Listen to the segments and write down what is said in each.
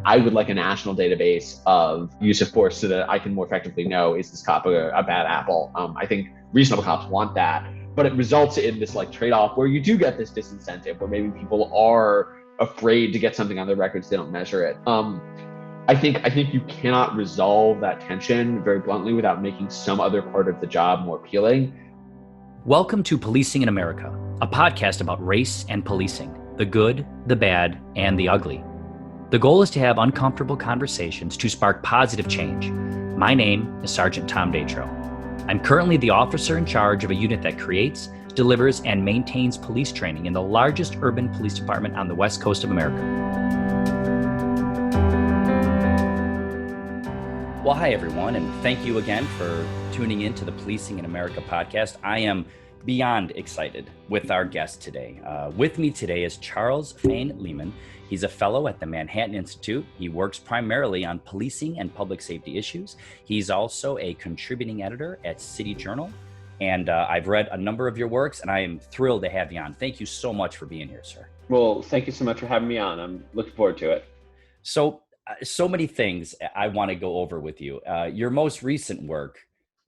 I would like a national database of use of force so that I can more effectively know, is this cop a bad apple? I think reasonable cops want that, but it results in this like trade-off where you do get this disincentive where maybe people are afraid to get something on their records, they don't measure it. I think you cannot resolve that tension very bluntly without making some other part of the job more appealing. Welcome to Policing in America, a podcast about race and policing, the good, the bad, and the ugly. The goal is to have uncomfortable conversations to spark positive change. My name is Sergeant Tom Datro. I'm currently the officer in charge of a unit that creates, delivers, and maintains police training in the largest urban police department on the west coast of America. Well, hi, everyone, and thank you again for tuning in to the Policing in America podcast. I am beyond excited with our guest today. With me today is Charles Fan Lehman. He's a fellow at the Manhattan Institute. He works primarily on policing and public safety issues. He's also a contributing editor at City Journal, and I've read a number of your works, and I am thrilled to have you on. Thank you so much for being here, sir. Well, thank you so much for having me on. I'm looking forward to it. So many things I want to go over with you. Your most recent work,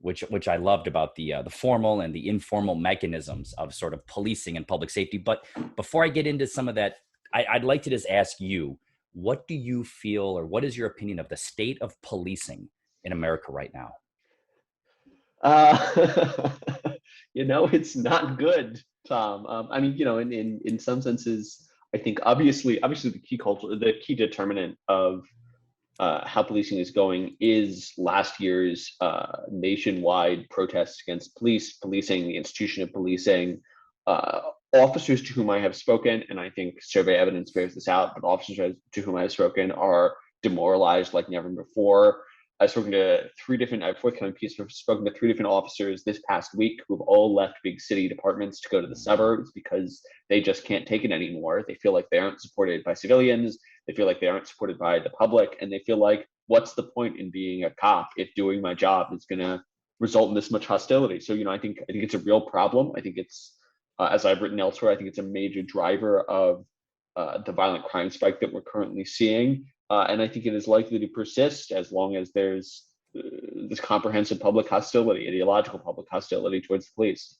which I loved about the formal and the informal mechanisms of sort of policing and public safety. But before I get into some of that, I'd like to just ask you, what do you feel, or what is your opinion of the state of policing in America right now? It's not good, Tom. In some senses, I think obviously the key determinant of how policing is going is last year's nationwide protests against policing, the institution of policing. Officers to whom I have spoken, and I think survey evidence bears this out, but officers to whom I have spoken are demoralized like never before. I've spoken to forthcoming piece, I've spoken to 3 different officers this past week who've all left big city departments to go to the suburbs because they just can't take it anymore. They feel like they aren't supported by civilians. They feel like they aren't supported by the public, and they feel like, what's the point in being a cop if doing my job is going to result in this much hostility? So, I think it's a real problem. I think it's, as I've written elsewhere, I think it's a major driver of the violent crime spike that we're currently seeing. And I think it is likely to persist as long as there's this comprehensive public hostility, ideological public hostility towards the police.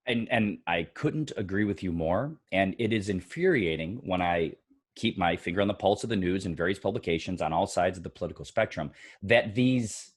And I couldn't agree with you more. And it is infuriating when I keep my finger on the pulse of the news and various publications on all sides of the political spectrum that these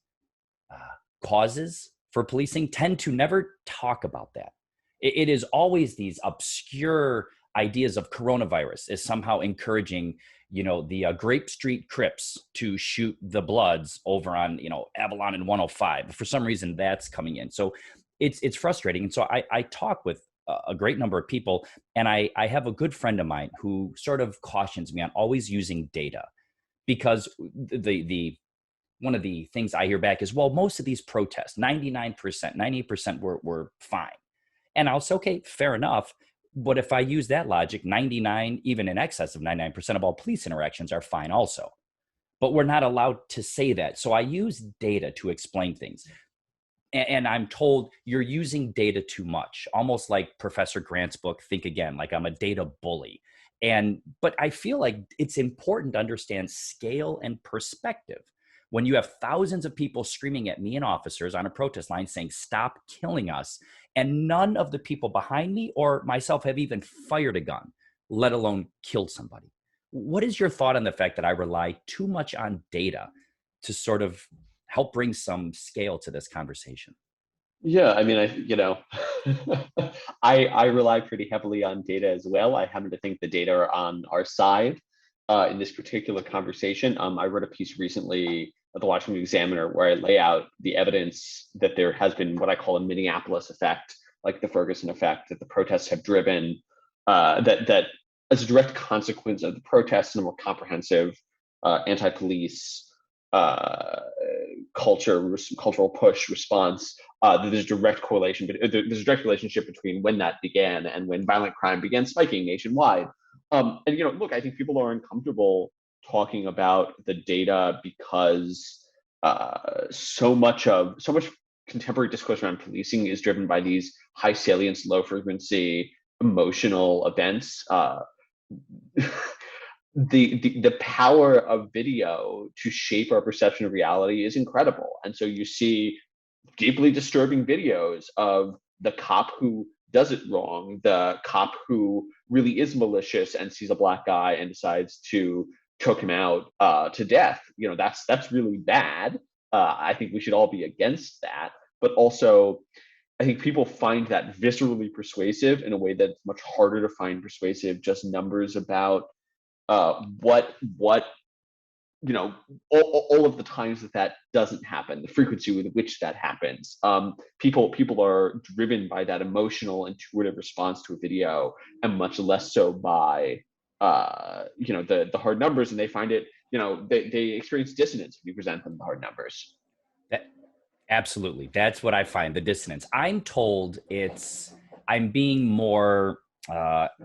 causes for policing tend to never talk about that. It is always these obscure ideas of coronavirus is somehow encouraging, the Grape Street Crips to shoot the Bloods over on, Avalon and 105. For some reason, that's coming in. So it's frustrating. And so I talk with a great number of people, and I have a good friend of mine who sort of cautions me on always using data, because the one of the things I hear back is, well, most of these protests, 99%, 98% were fine. And I'll say, okay, fair enough. But if I use that logic, 99, even in excess of 99% of all police interactions are fine also. But we're not allowed to say that. So I use data to explain things. And I'm told you're using data too much, almost like Professor Grant's book, Think Again, like I'm a data bully. But I feel like it's important to understand scale and perspective. When you have thousands of people screaming at me and officers on a protest line saying, stop killing us, and none of the people behind me or myself have even fired a gun, let alone killed somebody. What is your thought on the fact that I rely too much on data to sort of help bring some scale to this conversation? Yeah, I rely pretty heavily on data as well. I happen to think the data are on our side in this particular conversation. I wrote a piece recently at the Washington Examiner where I lay out the evidence that there has been what I call a Minneapolis effect, like the Ferguson effect, that the protests have driven, that as a direct consequence of the protests and a more comprehensive anti-police cultural push response, there's a direct relationship between when that began and when violent crime began spiking nationwide. Look, I think people are uncomfortable talking about the data because so much contemporary discourse around policing is driven by these high salience, low frequency emotional events. the power of video to shape our perception of reality is incredible. And so you see deeply disturbing videos of the cop who does it wrong, the cop who really is malicious and sees a black guy and decides to choke him out to death. That's really bad. I think we should all be against that. But also, I think people find that viscerally persuasive in a way that's much harder to find persuasive just numbers about what all of the times that doesn't happen, the frequency with which that happens. People are driven by that emotional, intuitive response to a video, and much less so by the hard numbers. And they find it, they experience dissonance if you present them the hard numbers. Absolutely, that's what I find, the dissonance. I'm told I'm being more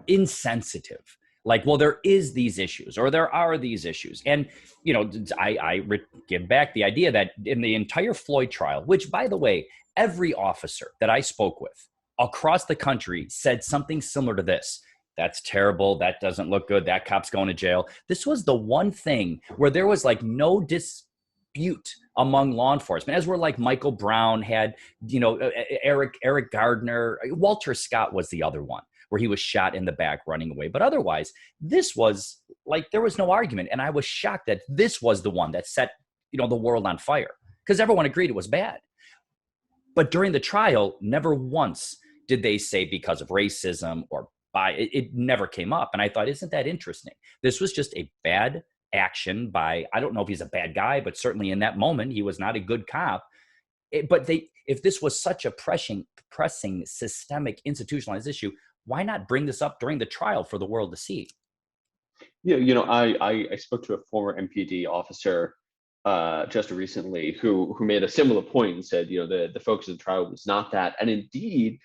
insensitive. Like, well, there is these issues, or there are these issues. And, I give back the idea that in the entire Floyd trial, which, by the way, every officer that I spoke with across the country said something similar to this. That's terrible. That doesn't look good. That cop's going to jail. This was the one thing where there was like no dispute among law enforcement, as were like Michael Brown had, Eric Gardner, Walter Scott was the other one, where he was shot in the back running away. But otherwise, this was like, there was no argument. And I was shocked that this was the one that set, the world on fire, because everyone agreed it was bad. But during the trial, never once did they say because of racism or it never came up. And I thought, isn't that interesting? This was just a bad action by, I don't know if he's a bad guy, but certainly in that moment, he was not a good cop. If this was such a pressing, systemic, institutionalized issue, why not bring this up during the trial for the world to see? Yeah, I spoke to a former MPD officer just recently who made a similar point and said, the focus of the trial was not that. And indeed,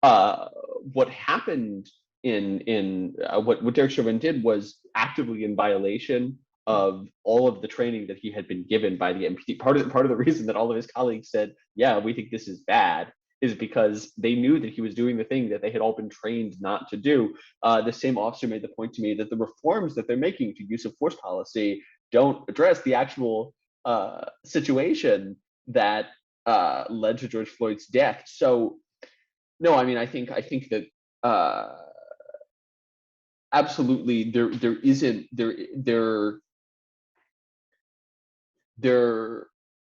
what happened in what Derek Chauvin did was actively in violation of all of the training that he had been given by the MPD. Part of the reason that all of his colleagues said, yeah, we think this is bad, is because they knew that he was doing the thing that they had all been trained not to do. The same officer made the point to me that the reforms that they're making to use of force policy don't address the actual situation that led to George Floyd's death. So, no, I mean, I think that absolutely there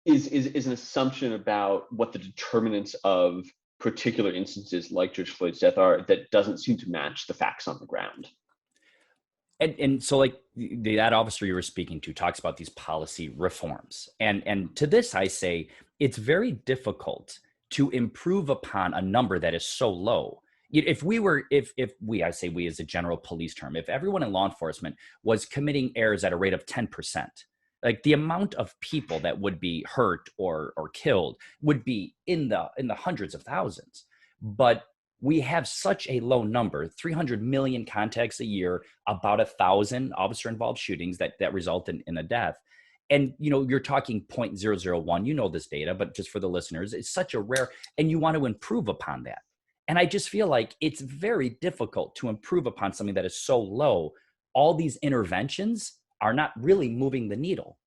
is an assumption about what the determinants of particular instances like George Floyd's death are that doesn't seem to match the facts on the ground. And so, like, that officer you were speaking to talks about these policy reforms. And to this, I say, it's very difficult to improve upon a number that is so low. If I say we as a general police term, if everyone in law enforcement was committing errors at a rate of 10%, like the amount of people that would be hurt or killed would be in the hundreds of thousands. But we have such a low number, 300 million contacts a year, about 1,000 officer-involved shootings that result in a death. And, you're talking 0.001, this data, but just for the listeners, it's such a rare, and you want to improve upon that. And I just feel like it's very difficult to improve upon something that is so low. All these interventions are not really moving the needle.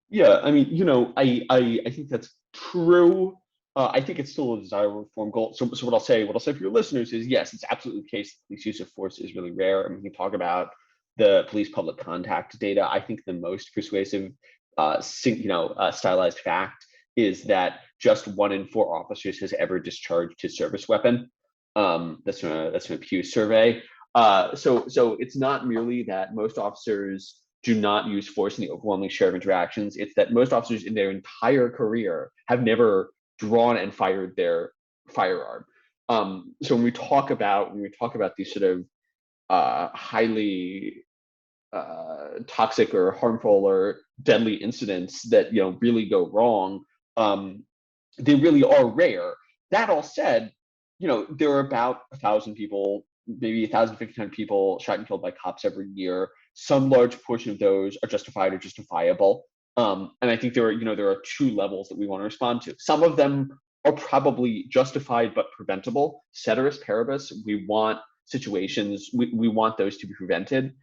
Yeah, I mean, I think that's true. I think it's still a desirable reform goal. So what I'll say for your listeners is, yes, it's absolutely the case that police use of force is really rare. I mean, we can talk about the police public contact data. I think the most persuasive, stylized fact is that just 1 in 4 officers has ever discharged his service weapon. That's from a Pew survey. So it's not merely that most officers do not use force in the overwhelming share of interactions. It's that most officers in their entire career have never drawn and fired their firearm. So when we talk about these sort of highly toxic or harmful or deadly incidents that really go wrong, they really are rare. That all said, there are about 1,000 people, maybe 1,000 people shot and killed by cops every year. Some large portion of those are justified or justifiable. And I think there are 2 levels that we want to respond to. Some of them are probably justified but preventable. Ceteris paribus, we want situations, we want those to be prevented.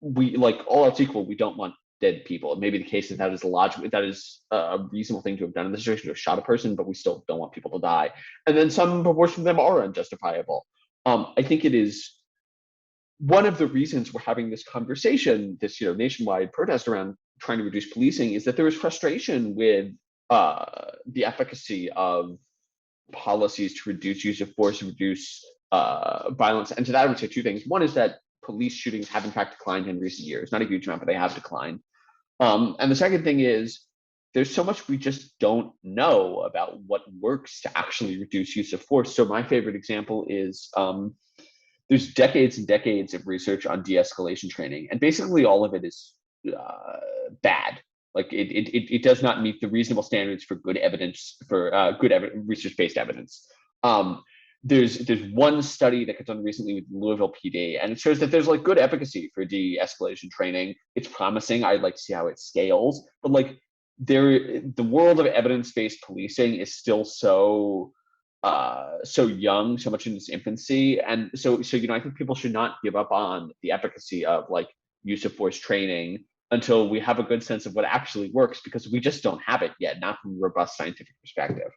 we, like, all else equal, we don't want dead people. It may be the case that that is a logical, that is a reasonable thing to have done in this situation, to have shot a person, but we still don't want people to die. And then some proportion of them are unjustifiable. I think it is one of the reasons we're having this conversation, this, nationwide protest around trying to reduce policing, is that there is frustration with the efficacy of policies to reduce use of force, reduce violence. And to that, I would say two things. One is that police shootings have in fact declined in recent years, not a huge amount, but they have declined. And the second thing is there's so much we just don't know about what works to actually reduce use of force. So my favorite example is there's decades and decades of research on de-escalation training, and basically all of it is bad. Like it does not meet the reasonable standards for good evidence, for research-based evidence. There's one study that got done recently with Louisville PD, and it shows that there's like good efficacy for de-escalation training. It's promising. I'd like to see how it scales, but like the world of evidence-based policing is still so young, so much in its infancy, and so I think people should not give up on the efficacy of like use of force training until we have a good sense of what actually works, because we just don't have it yet, not from a robust scientific perspective.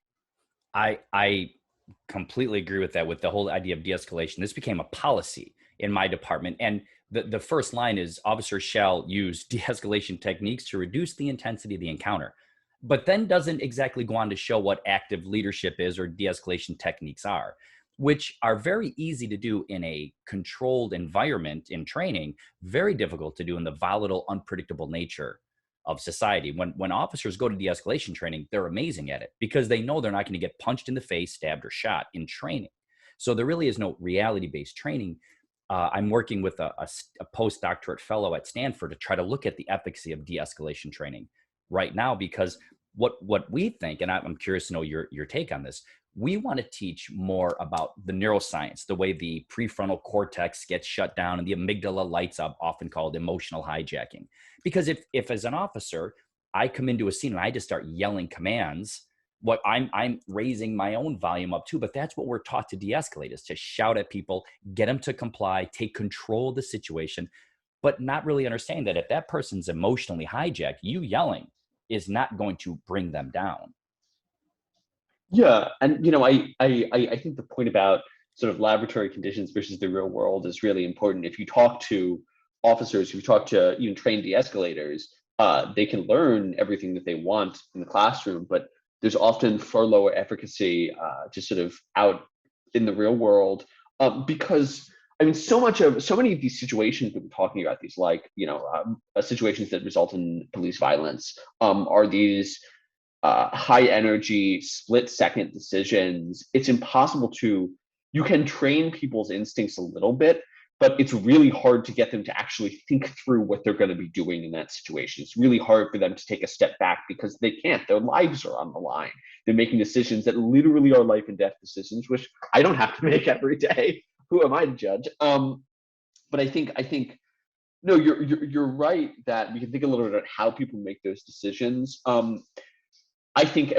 I completely agree with that, with the whole idea of de-escalation. This became a policy in my department. And the first line is officers shall use de-escalation techniques to reduce the intensity of the encounter, but then doesn't exactly go on to show what active leadership is or de-escalation techniques are, which are very easy to do in a controlled environment in training, very difficult to do in the volatile, unpredictable nature of society. When officers go to de-escalation training, they're amazing at it because they know they're not going to get punched in the face, stabbed, or shot in training. So there really is no reality-based training. I'm working with a postdoctorate fellow at Stanford to try to look at the efficacy of de-escalation training right now, because what we think, and I'm curious to know your take on this, we want to teach more about the neuroscience, the way the prefrontal cortex gets shut down and the amygdala lights up, often called emotional hijacking. Because if as an officer, I come into a scene and I just start yelling commands, what I'm raising my own volume up too, but that's what we're taught to de-escalate, is to shout at people, get them to comply, take control of the situation, but not really understand that if that person's emotionally hijacked, you yelling is not going to bring them down. Yeah, and I think the point about sort of laboratory conditions versus the real world is really important. If you talk to officers, if you talk to even trained de-escalators, they can learn everything that they want in the classroom, but there's often far lower efficacy just sort of out in the real world, because I mean, so many of these situations that we're talking about, these like situations that result in police violence, are these high energy split second decisions. It's impossible you can train people's instincts a little bit, but it's really hard to get them to actually think through what they're going to be doing in that situation. It's really hard for them to take a step back because they can't. Their lives are on the line. They're making decisions that literally are life and death decisions, which I don't have to make every day. Who am I to judge? But I think no, you're right that we can think a little bit about how people make those decisions. I think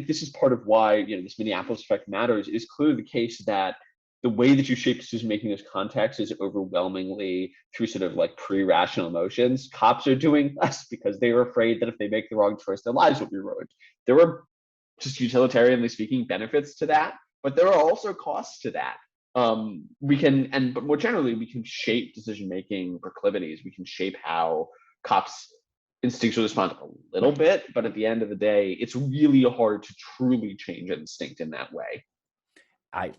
this is part of why this Minneapolis effect matters. It is clearly the case that the way that you shape decision making in this context is overwhelmingly through sort of like pre-rational emotions. Cops are doing less because they are afraid that if they make the wrong choice, their lives will be ruined. There are just utilitarianly speaking benefits to that, but there are also costs to that. But more generally, we can shape decision making proclivities. We can shape how cops instinctually respond a little bit, but at the end of the day, it's really hard to truly change instinct in that way. I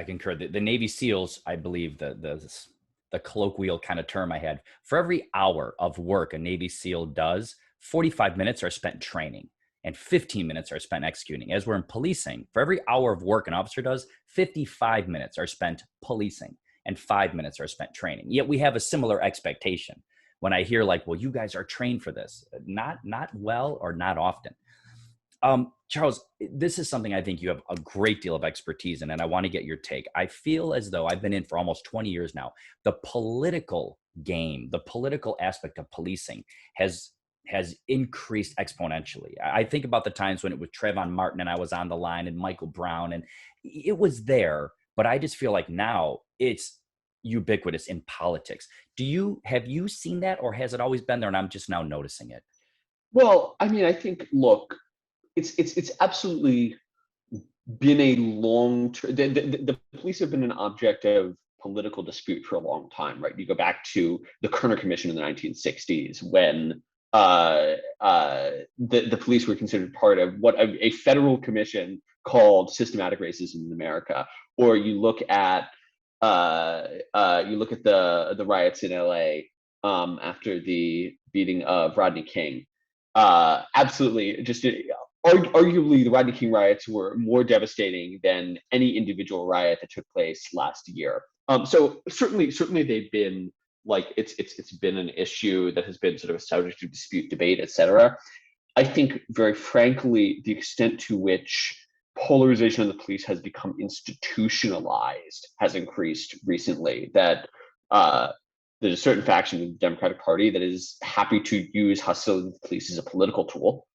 concur. The Navy SEALs, I believe the colloquial kind of term I had, for every hour of work a Navy SEAL does, 45 minutes are spent training and 15 minutes are spent executing. As we're in policing, for every hour of work an officer does, 55 minutes are spent policing and 5 minutes are spent training. Yet we have a similar expectation. When I hear like, well, you guys are trained for this, not well or not often. Charles, this is something I think you have a great deal of expertise in, and I want to get your take. I feel as though I've been in for almost 20 years now. The political game, the political aspect of policing has increased exponentially. I think about the times when it was Trayvon Martin and I was on the line, and Michael Brown, and it was there, but I just feel like now it's ubiquitous in politics. Have you seen that, or has it always been there and I'm just now noticing it? Well, I mean, I think, look, it's absolutely been a long term. The police have been an object of political dispute for a long time, right? You go back to the Kerner Commission in the 1960s when the police were considered part of what a federal commission called systematic racism in America. Or you look at the riots in LA after the beating of Rodney King. Absolutely, just arguably the Rodney King riots were more devastating than any individual riot that took place last year. So certainly they've been like it's been an issue that has been sort of a subject to dispute, debate, etc. I think very frankly, the extent to which polarization of the police has become institutionalized has increased recently. That there's a certain faction of the Democratic Party that is happy to use hostility to the police as a political tool,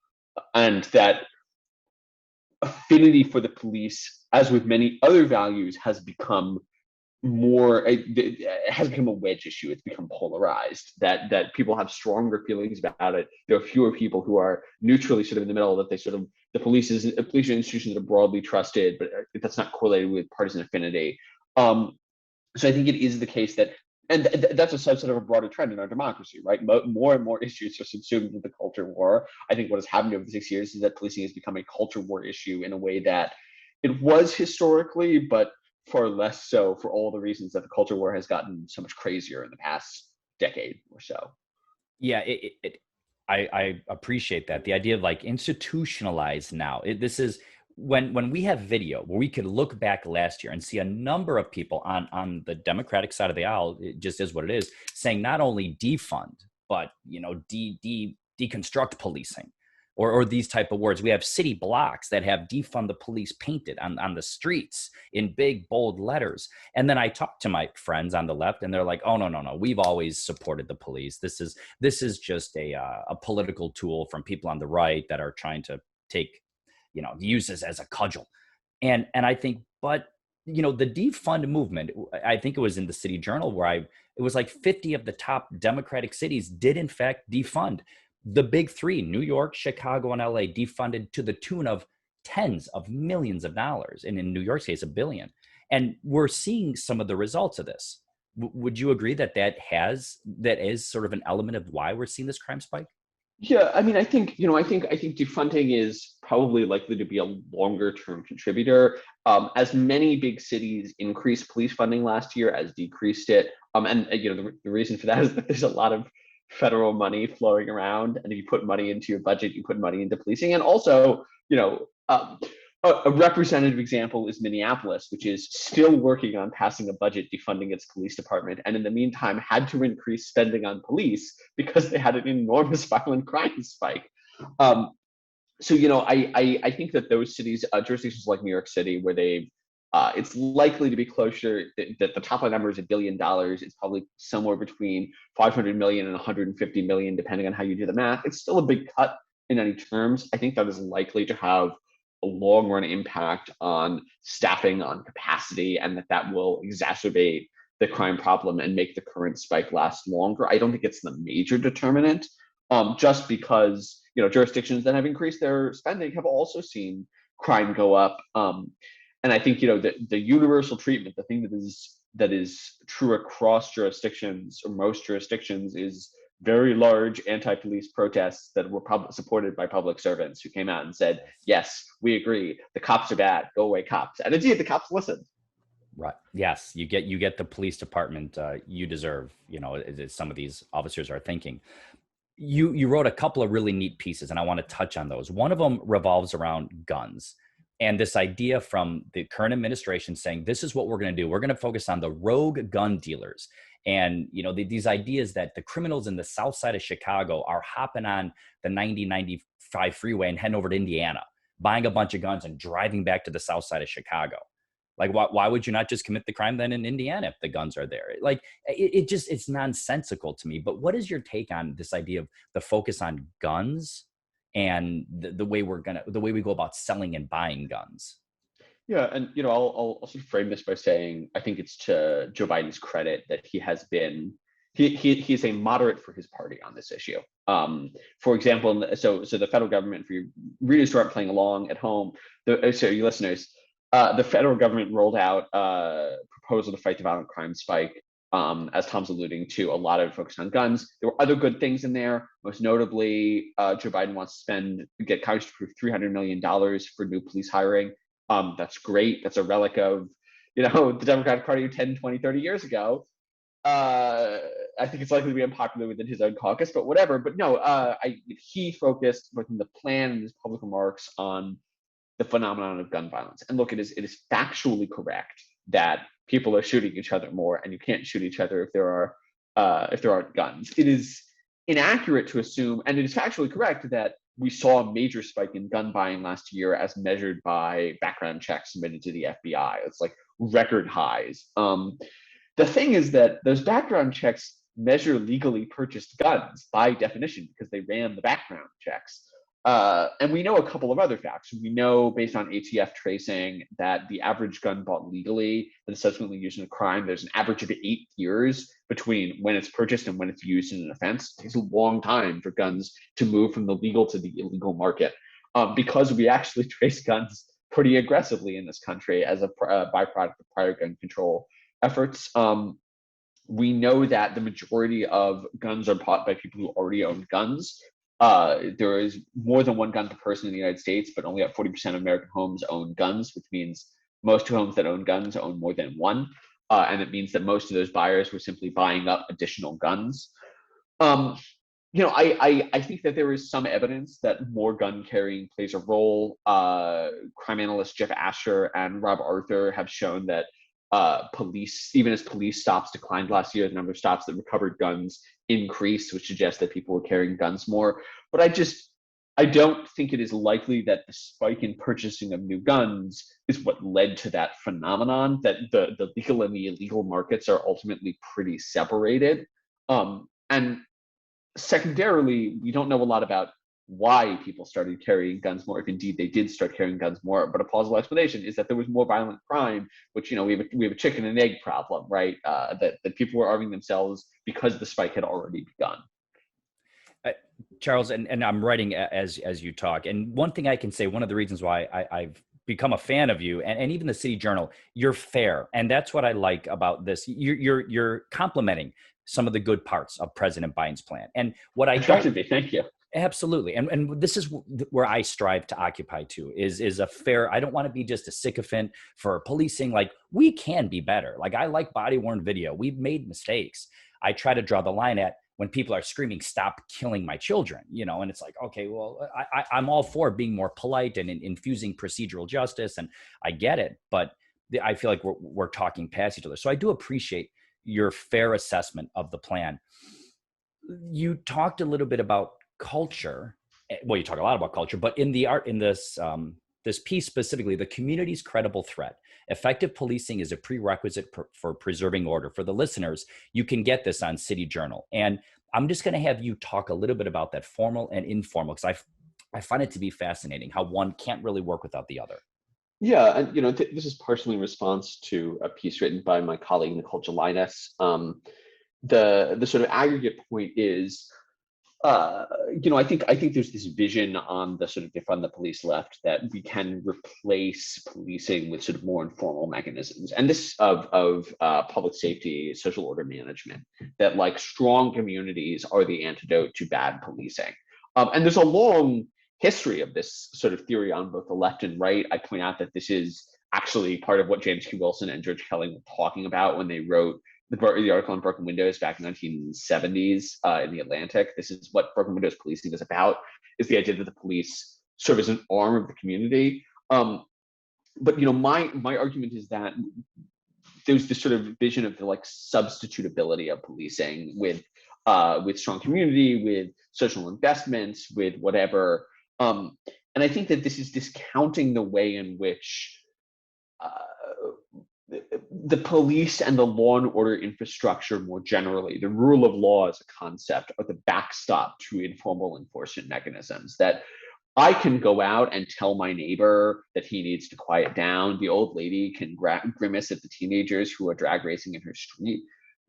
and that affinity for the police, as with many other values, has become it has become a wedge issue. It's become polarized. That people have stronger feelings about it. There are fewer people who are neutrally sort of in the middle. That they sort of the police are institutions that are broadly trusted, but that's not correlated with partisan affinity. So I think it is the case that, and that's a subset of a broader trend in our democracy, right? More and more issues are subsumed into the culture war. I think what has happened over the 6 years is that policing has become a culture war issue in a way that it was historically, but far less so for all the reasons that the culture war has gotten so much crazier in the past decade or so. Yeah, I appreciate that. The idea of like institutionalized now. This is when we have video where we could look back last year and see a number of people on the Democratic side of the aisle, it just is what it is, saying not only defund, but deconstruct policing. Or these type of words. We have city blocks that have defund the police painted on the streets in big, bold letters. And then I talk to my friends on the left and they're like, oh, no. We've always supported the police. This is just a political tool from people on the right that are trying to use this as a cudgel. And I think, but the defund movement, I think it was in the City Journal where it was like 50 of the top Democratic cities did in fact defund. The big three, New York, Chicago, and LA, defunded to the tune of tens of millions of dollars. And in New York's case, $1 billion. And we're seeing some of the results of this. Would you agree that is sort of an element of why we're seeing this crime spike? Yeah, I mean, I think defunding is probably likely to be a longer term contributor. As many big cities increased police funding last year as decreased it. And the reason for that is that there's a lot of federal money flowing around, and if you put money into your budget, you put money into policing. And also, a representative example is Minneapolis, which is still working on passing a budget defunding its police department, and in the meantime had to increase spending on police because they had an enormous violent crime spike. So I think that those cities, jurisdictions like New York City, where it's likely to be closer, that the top line number is $1 billion. It's probably somewhere between 500 million and 150 million, depending on how you do the math. It's still a big cut in any terms. I think that is likely to have a long run impact on staffing, on capacity, and that will exacerbate the crime problem and make the current spike last longer. I don't think it's the major determinant, just because jurisdictions that have increased their spending have also seen crime go up. And I think the universal treatment, the thing that is true across jurisdictions or most jurisdictions, is very large anti-police protests that were supported by public servants who came out and said, "Yes, we agree. The cops are bad. Go away, cops." And indeed, the cops listened. Right. Yes, you get the police department you deserve. As some of these officers are thinking. You wrote a couple of really neat pieces, and I want to touch on those. One of them revolves around guns. And this idea from the current administration saying, this is what we're going to do. We're going to focus on the rogue gun dealers. And, these ideas that the criminals in the south side of Chicago are hopping on the 90-95 freeway and heading over to Indiana, buying a bunch of guns and driving back to the south side of Chicago. Like, why would you not just commit the crime then in Indiana if the guns are there? Like, it's nonsensical to me. But what is your take on this idea of the focus on guns and the way we go about selling and buying guns? Yeah, and I'll sort of frame this by saying I think it's to Joe Biden's credit that he has been he's a moderate for his party on this issue. For example, so the federal government, for your readers who aren't playing along at home, so you listeners, the federal government rolled out a proposal to fight the violent crime spike. As Tom's alluding to, a lot of it focused on guns. There were other good things in there. Most notably, Joe Biden wants to get Congress to approve $300 million for new police hiring. That's great. That's a relic of, the Democratic Party 10, 20, 30 years ago. I think it's likely to be unpopular within his own caucus, but whatever. But no, he focused both in the plan and his public remarks on the phenomenon of gun violence. And look, it is factually correct that people are shooting each other more, and you can't shoot each other if there aren't guns. It is inaccurate to assume, and it is factually correct that we saw a major spike in gun buying last year as measured by background checks submitted to the FBI. It's like record highs. The thing is that those background checks measure legally purchased guns by definition because they ran the background checks. And we know a couple of other facts. We know based on ATF tracing that the average gun bought legally that is subsequently used in a crime, there's an average of 8 years between when it's purchased and when it's used in an offense. It takes a long time for guns to move from the legal to the illegal market because we actually trace guns pretty aggressively in this country as a byproduct of prior gun control efforts. We know that the majority of guns are bought by people who already own guns. There is more than one gun per person in the United States, but only about 40% of American homes own guns, which means most homes that own guns own more than one. And it means that most of those buyers were simply buying up additional guns. I think that there is some evidence that more gun carrying plays a role. Crime analyst Jeff Asher and Rob Arthur have shown that even as police stops declined last year, the number of stops that recovered guns increased, which suggests that people were carrying guns more. But I don't think it is likely that the spike in purchasing of new guns is what led to that phenomenon, that the legal and the illegal markets are ultimately pretty separated. And secondarily, we don't know a lot about why people started carrying guns more, if indeed they did start carrying guns more. But a plausible explanation is that there was more violent crime, which, we have a chicken and egg problem, right? That people were arming themselves because the spike had already begun. Charles, and I'm writing as you talk. And one thing I can say, one of the reasons why I've become a fan of you and even the City Journal, you're fair. And that's what I like about this. You're complimenting some of the good parts of President Biden's plan. And what I don't, me, thank you. Absolutely. And this is where I strive to occupy to is a fair, I don't want to be just a sycophant for policing. Like, we can be better. Like, I like body worn video. We've made mistakes. I try to draw the line at when people are screaming, "Stop killing my children," and it's like, okay, well, I'm all for being more polite and infusing procedural justice. And I get it, but I feel like we're talking past each other. So I do appreciate your fair assessment of the plan. You talked a little bit about culture. Well, you talk a lot about culture, but in this piece specifically, the community's credible threat. Effective policing is a prerequisite for preserving order. For the listeners, you can get this on City Journal. And I'm just going to have you talk a little bit about that formal and informal, because I find it to be fascinating how one can't really work without the other. Yeah, and this is partially in response to a piece written by my colleague Nicole Gelinas. The sort of aggregate point is, I think there's this vision on the sort of defund the police left that we can replace policing with sort of more informal mechanisms, and this of public safety, social order management, that like strong communities are the antidote to bad policing. And there's a long history of this sort of theory on both the left and right. I point out that this is actually part of what James Q. Wilson and George Kelly were talking about when they wrote the article on broken windows back in the 1970s in the Atlantic. This is what broken windows policing is about, is the idea that the police serve as an arm of the community. But my argument is that there's this sort of vision of the like substitutability of policing with strong community, with social investments, with whatever. And I think that this is discounting the way in which the police and the law and order infrastructure more generally, the rule of law as a concept, are the backstop to informal enforcement mechanisms. That I can go out and tell my neighbor that he needs to quiet down. The old lady can grimace at the teenagers who are drag racing in her street.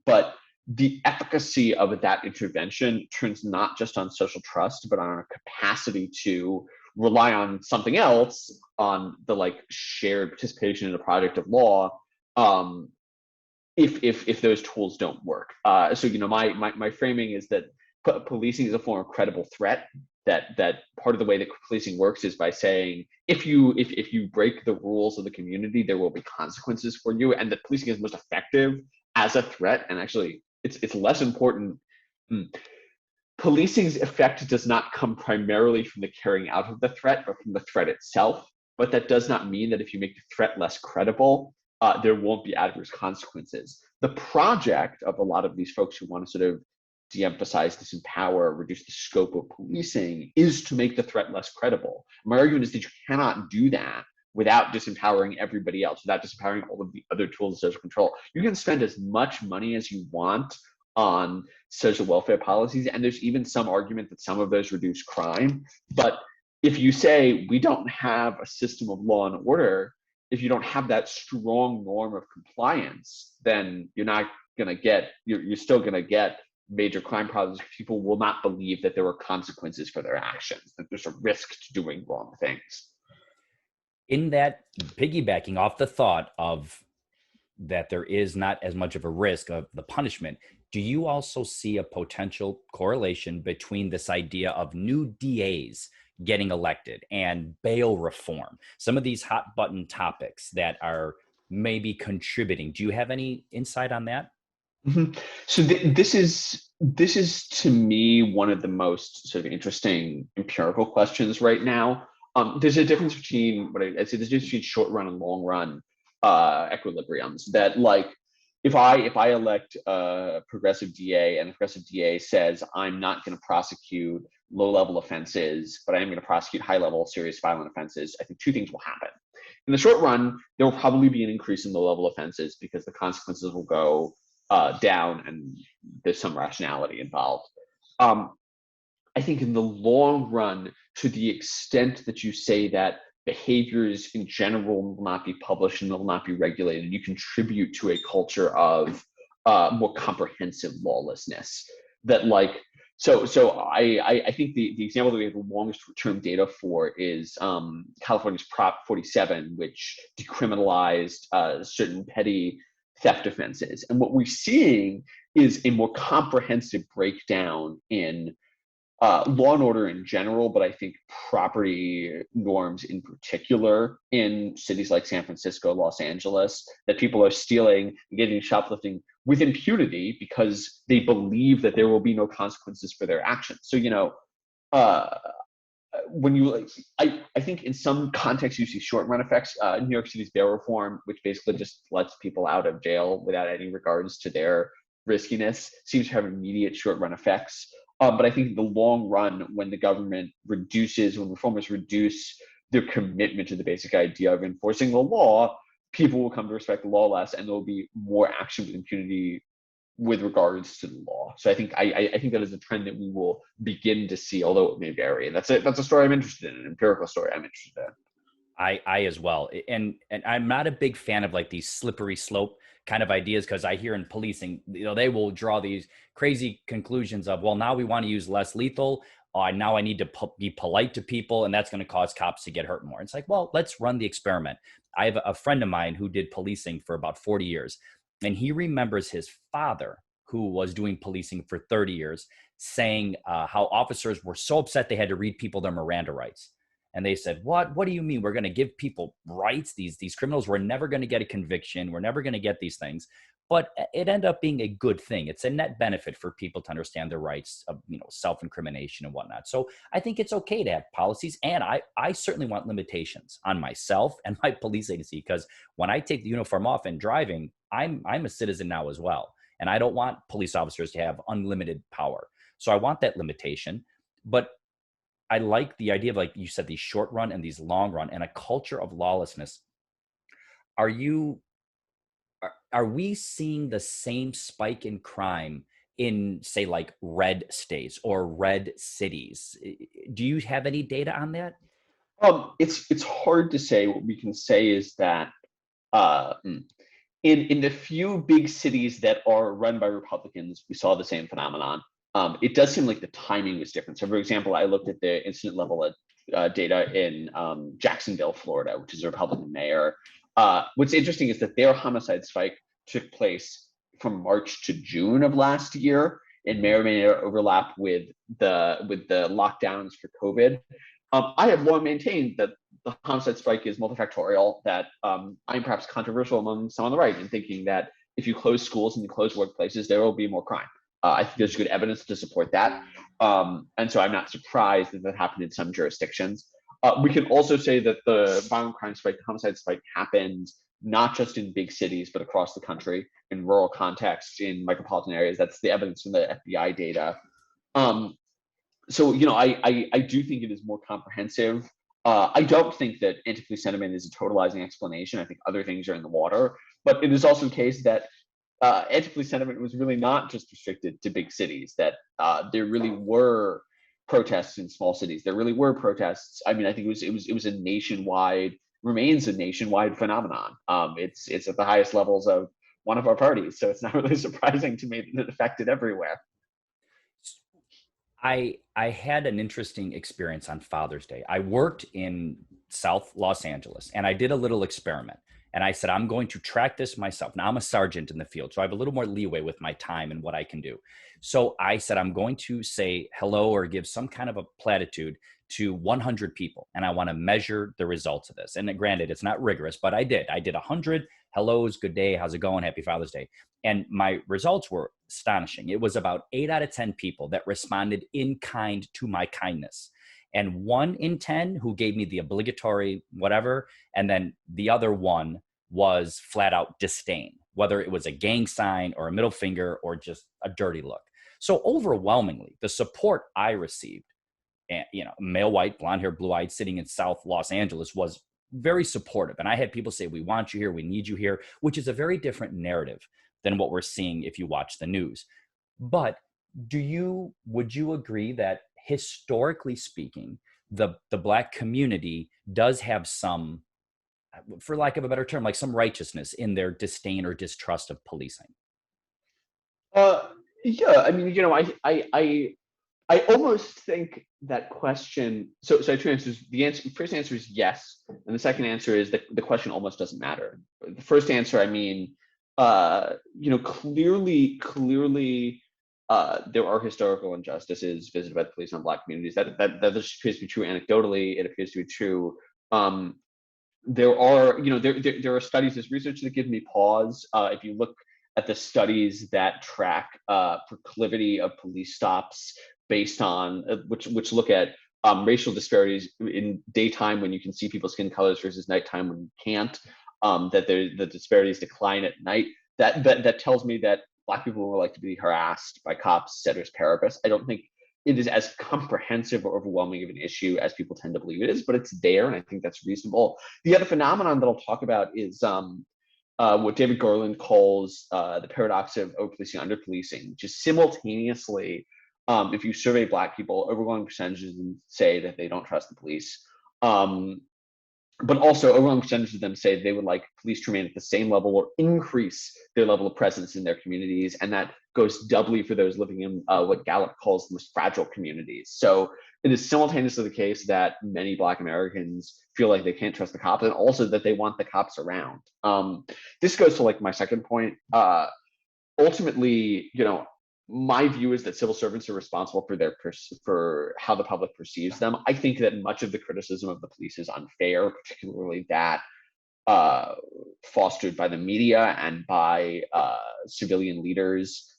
But the efficacy of that intervention turns not just on social trust, but on our capacity to rely on something else, on the like shared participation in a project of law, um, if those tools don't work. So my framing is that policing is a form of credible threat. That part of the way that policing works is by saying if you break the rules of the community, there will be consequences for you, and that policing is most effective as a threat. And actually, it's less important. Policing's effect does not come primarily from the carrying out of the threat, but from the threat itself. But that does not mean that if you make the threat less credible, there won't be adverse consequences. The project of a lot of these folks who want to sort of de-emphasize, disempower, reduce the scope of policing is to make the threat less credible. My argument is that you cannot do that without disempowering everybody else, without disempowering all of the other tools of social control. You can spend as much money as you want on social welfare policies, and there's even some argument that some of those reduce crime. But if you say we don't have a system of law and order, if you don't have that strong norm of compliance, then you're not going to get, you're still going to get major crime problems. People will not believe that there are consequences for their actions, that there's a risk to doing wrong things. In that, piggybacking off the thought of that there is not as much of a risk of the punishment, do you also see a potential correlation between this idea of new DAs getting elected and bail reform? Some of these hot button topics that are maybe contributing. Do you have any insight on that? Mm-hmm. So this is to me one of the most sort of interesting empirical questions right now. There's a difference between there's a difference between short run and long run equilibriums. That like if I elect a progressive DA and the progressive DA says I'm not going to prosecute low level offenses, but I am going to prosecute high level serious violent offenses, I think two things will happen. In the short run, there will probably be an increase in low level offenses because the consequences will go down and there's some rationality involved. I think in the long run, to the extent that you say that behaviors in general will not be published and will not be regulated, you contribute to a culture of more comprehensive lawlessness. That like, so I think the example that we have the longest term data for is California's Prop 47, which decriminalized certain petty theft offenses. And what we're seeing is a more comprehensive breakdown in law and order in general, but I think property norms in particular in cities like San Francisco, Los Angeles, that people are stealing and getting shoplifting with impunity because they believe that there will be no consequences for their actions. So, when you, I think in some contexts you see short run effects. New York City's bail reform, which basically just lets people out of jail without any regards to their riskiness, seems to have immediate short run effects. But I think in the long run, when the government reduces, when reformers reduce their commitment to the basic idea of enforcing the law, people will come to respect the law less, and there will be more action with impunity with regards to the law. So I think that is a trend that we will begin to see, although it may vary. And that's a story I'm interested in, an empirical story I'm interested in. I as well. And I'm not a big fan of like these slippery slope kind of ideas, because I hear in policing, they will draw these crazy conclusions of, well, now we want to use less lethal. Now I need to be polite to people, and that's going to cause cops to get hurt more. It's like, well, let's run the experiment. I have a friend of mine who did policing for about 40 years, and he remembers his father, who was doing policing for 30 years, saying how officers were so upset they had to read people their Miranda rights. And they said, what do you mean? We're going to give people rights? These criminals, we're never going to get a conviction. We're never going to get these things. But it ended up being a good thing. It's a net benefit for people to understand their rights of, self-incrimination and whatnot. So I think it's okay to have policies. And I certainly want limitations on myself and my police agency, because when I take the uniform off and driving, I'm a citizen now as well. And I don't want police officers to have unlimited power. So I want that limitation. But I like the idea of, like you said, these short run and these long run, and a culture of lawlessness. Are we seeing the same spike in crime in say like red states or red cities. Do you have any data on that? It's hard to say. What we can say is that uh, in the few big cities that are run by Republicans, we saw the same phenomenon. It does seem like the timing was different. So, for example, I looked at the incident level data in Jacksonville, Florida, which is a Republican mayor. What's interesting is that their homicide spike took place from March to June of last year, and may or may not overlap with the lockdowns for COVID. I have long maintained that the homicide spike is multifactorial, that I'm perhaps controversial among some on the right in thinking that if you close schools and you close workplaces, there will be more crime. I think there's good evidence to support that. And so I'm not surprised that that happened in some jurisdictions. We can also say that the violent crime spike, the homicide spike happened not just in big cities, but across the country, in rural contexts, in micropolitan areas. That's the evidence from the FBI data. So, I do think it is more comprehensive. I don't think that anti-police sentiment is a totalizing explanation. I think other things are in the water, but it is also the case that anti-police sentiment was really not just restricted to big cities, that there really were protests in small cities. There really were protests. I mean, I think it was a nationwide, remains a nationwide phenomenon. It's at the highest levels of one of our parties, so it's not really surprising to me that it affected everywhere. I had an interesting experience on Father's Day. I worked in South Los Angeles and I did a little experiment. And I said, I'm going to track this myself. Now I'm a sergeant in the field, so I have a little more leeway with my time and what I can do. So I said, I'm going to say hello or give some kind of a platitude to 100 people. And I want to measure the results of this. And granted, it's not rigorous, but I did 100 hellos, good day, how's it going, happy Father's Day. And my results were astonishing. It was about 8 out of 10 people that responded in kind to my kindness. And 1 in 10 who gave me the obligatory whatever. And then the other one was flat out disdain, whether it was a gang sign or a middle finger or just a dirty look. So overwhelmingly, the support I received, and male, white, blonde hair, blue eyed, sitting in South Los Angeles, was very supportive. And I had people say, we want you here, we need you here, which is a very different narrative than what we're seeing if you watch the news. But would you agree that historically speaking, the Black community does have some, for lack of a better term, like some righteousness in their disdain or distrust of policing? Yeah, I mean, I almost think that question. So I have two answers. The first answer is yes, and the second answer is that the question almost doesn't matter. The first answer, I mean, clearly, there are historical injustices visited by the police on Black communities. That appears to be true anecdotally. It appears to be true. There are studies, there's research that gives me pause. If you look at the studies that track proclivity of police stops based on which look at racial disparities in daytime when you can see people's skin colors versus nighttime when you can't, that the disparities decline at night. That tells me that Black people would like to be harassed by cops, ceteris paribus. I don't think it is as comprehensive or overwhelming of an issue as people tend to believe it is, but it's there, and I think that's reasonable. The other phenomenon that I'll talk about is what David Garland calls the paradox of over-policing, under-policing, which is simultaneously, if you survey Black people, overwhelming percentages of them say that they don't trust the police. But also overwhelming percentage of them say they would like police to remain at the same level or increase their level of presence in their communities. And that goes doubly for those living in what Gallup calls the most fragile communities. So it is simultaneously the case that many Black Americans feel like they can't trust the cops, and also that they want the cops around. This goes to like my second point. Ultimately, my view is that civil servants are responsible for how the public perceives them. I think that much of the criticism of the police is unfair, particularly that fostered by the media and by civilian leaders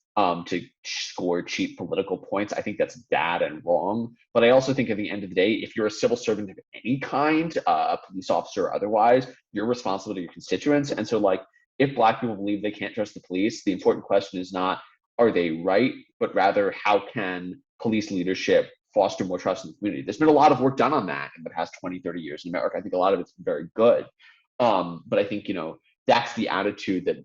to score cheap political points. I think that's bad and wrong. But I also think at the end of the day, if you're a civil servant of any kind, a police officer or otherwise, you're responsible to your constituents. And so, like, if Black people believe they can't trust the police, the important question is not, are they right, but rather how can police leadership foster more trust in the community? There's been a lot of work done on that in the past 20, 30 years in America. I think a lot of it's been very good. But I think, that's the attitude that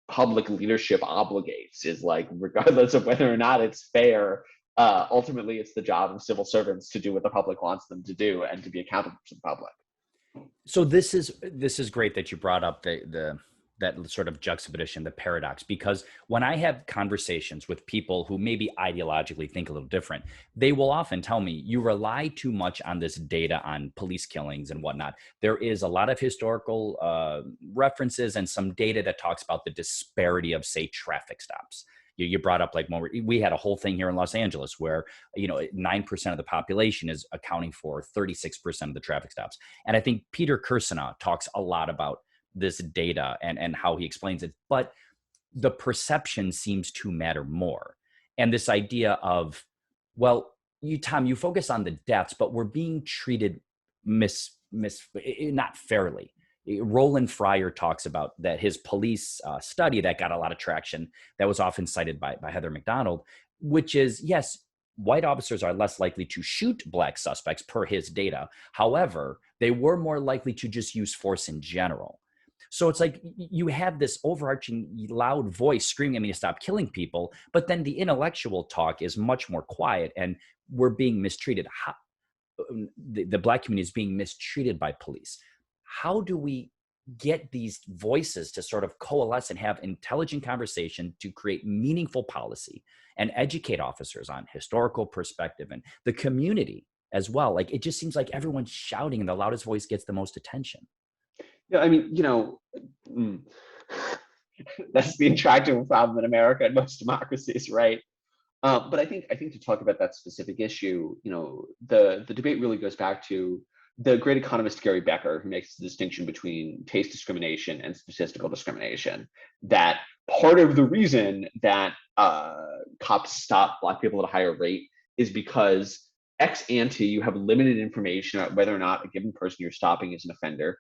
public leadership obligates, is like, regardless of whether or not it's fair, ultimately it's the job of civil servants to do what the public wants them to do and to be accountable to the public. So this is great that you brought up the that sort of juxtaposition, the paradox, because when I have conversations with people who maybe ideologically think a little different, they will often tell me, you rely too much on this data on police killings and whatnot. There is a lot of historical references and some data that talks about the disparity of, say, traffic stops. You brought up, like, when we had a whole thing here in Los Angeles where, 9% of the population is accounting for 36% of the traffic stops. And I think Peter Kirsanow talks a lot about this data and how he explains it, but the perception seems to matter more. And this idea of, well, Tom, you focus on the deaths, but we're being treated not fairly. Roland Fryer talks about that, his police study that got a lot of traction, that was often cited by Heather McDonald, which is, yes, white officers are less likely to shoot black suspects per his data. However, they were more likely to just use force in general. So it's like you have this overarching loud voice screaming at me to stop killing people, but then the intellectual talk is much more quiet, and we're being mistreated. The black community is being mistreated by police. How do we get these voices to sort of coalesce and have intelligent conversation to create meaningful policy and educate officers on historical perspective and the community as well? Like, it just seems like everyone's shouting and the loudest voice gets the most attention. Yeah, I mean, that's the intractable problem in America and most democracies, right? But I think to talk about that specific issue, the debate really goes back to the great economist Gary Becker, who makes the distinction between taste discrimination and statistical discrimination. That part of the reason that cops stop black people at a higher rate is because ex ante, you have limited information about whether or not a given person you're stopping is an offender.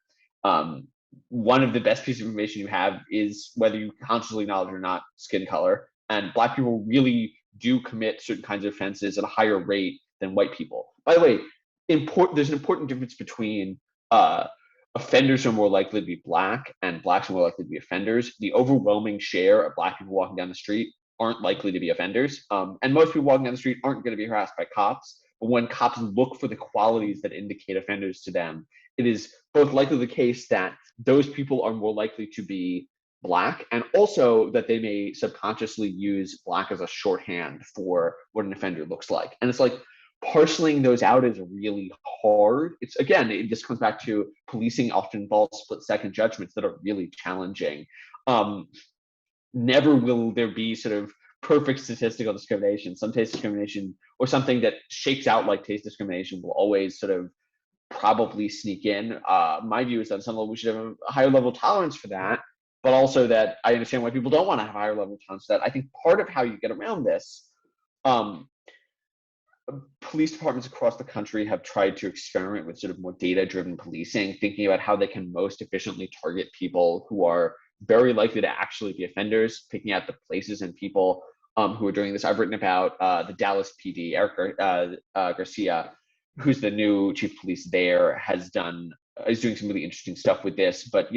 One of the best pieces of information you have is whether you consciously acknowledge or not skin color. And black people really do commit certain kinds of offenses at a higher rate than white people. By the way, there's an important difference between offenders are more likely to be black and blacks are more likely to be offenders. The overwhelming share of black people walking down the street aren't likely to be offenders. And most people walking down the street aren't going to be harassed by cops. But when cops look for the qualities that indicate offenders to them, it is both likely the case that those people are more likely to be black, and also that they may subconsciously use black as a shorthand for what an offender looks like. And it's like, parceling those out is really hard. It's, again, it just comes back to policing often involves split-second judgments that are really challenging. Never will there be sort of perfect statistical discrimination. Some taste discrimination or something that shakes out like taste discrimination will always sort of probably sneak in. My view is that on some level we should have a higher level of tolerance for that, but also that I understand why people don't want to have a higher level of tolerance for that. I think part of how you get around this, police departments across the country have tried to experiment with sort of more data-driven policing, thinking about how they can most efficiently target people who are very likely to actually be offenders, picking out the places and people who are doing this. I've written about the Dallas PD. Eric Garcia, who's the new chief of police there, is doing some really interesting stuff with this. But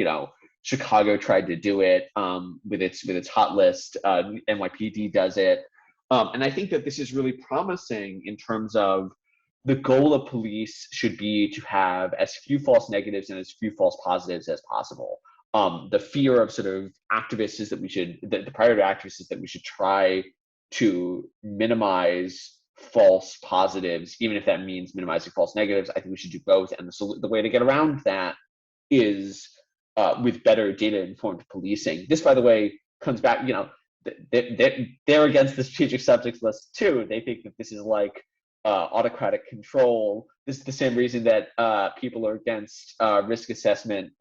Chicago tried to do it with its hot list. NYPD does it. And I think that this is really promising in terms of the goal of police should be to have as few false negatives and as few false positives as possible. The fear of sort of activists is that the priority activists is that we should try to minimize false positives, even if that means minimizing false negatives. I think we should do both. And the way to get around that is with better data-informed policing. This, by the way, comes back, they're against the strategic subjects list too. They think that this is like autocratic control. This is the same reason that people are against risk assessment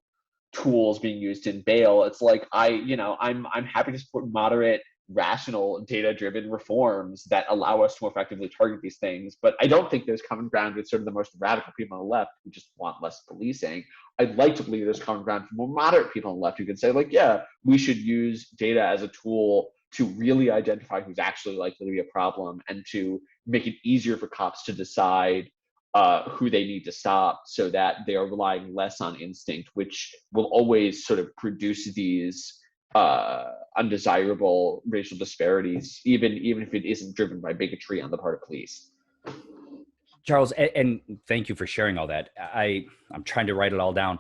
tools being used in bail. It's like I'm happy to support moderate, rational, data-driven reforms that allow us to more effectively target these things. But I don't think there's common ground with sort of the most radical people on the left who just want less policing. I'd like to believe there's common ground for more moderate people on the left who can say, like, yeah, we should use data as a tool to really identify who's actually likely to be a problem and to make it easier for cops to decide who they need to stop, so that they are relying less on instinct, which will always sort of produce these undesirable racial disparities, even if it isn't driven by bigotry on the part of police. Charles, and thank you for sharing all that. I'm trying to write it all down.